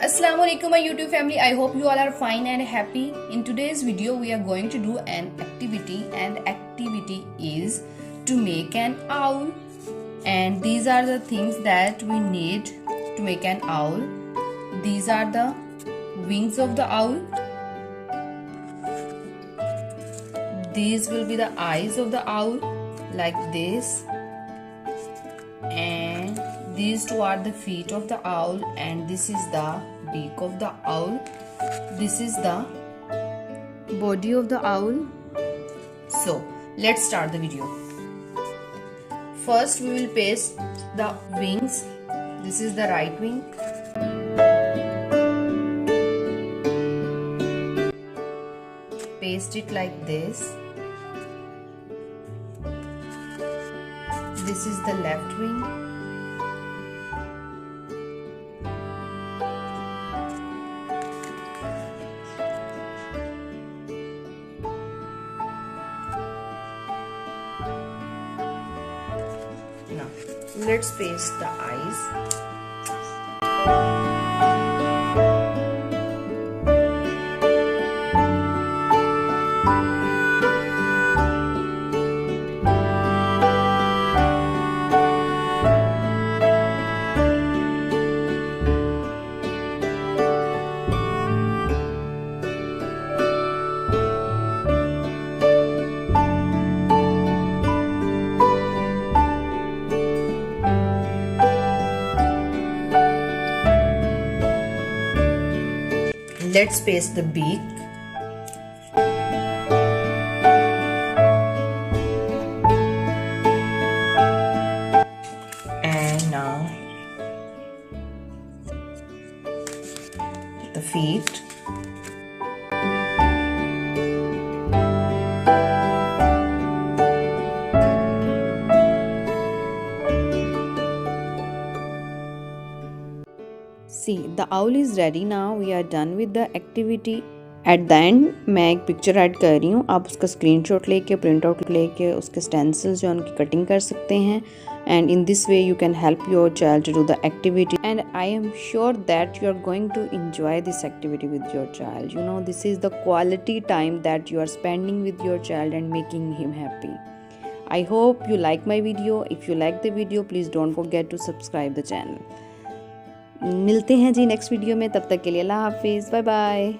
Assalamualaikum my YouTube family. I hope you all are fine and happy. In today's video we are going to do an activity, and activity is to make an owl. And these are the things that we need to make an owl. These are the wings of the owl. These will be the eyes of the owl, like this. And these two are the feet of the owl, and this is the beak of the owl. This is the body of the owl. So let's start the video. First we will paste the wings. This is the right wing. Paste it like this. This is the left wing. Now let's paste the eyes. Let's paste the beak. And now the feet. See, the owl is ready now. We are done with the activity. At the end मैं एक picture add कर रही हूँ. आप उसका screenshot लेके print out लेके उसके स्टेंसिल्स जो उनकी कटिंग कर सकते हैं. And in this way you can help your child to do the activity. And I am sure that you are going to enjoy this activity with your child. You know, this is the quality time that you are spending with your child and making him happy. I hope you like my video. If you like the video, please don't forget to subscribe the channel. मिलते हैं जी next video में. तब तक के लिए अल्लाह हाफिज़. Bye bye.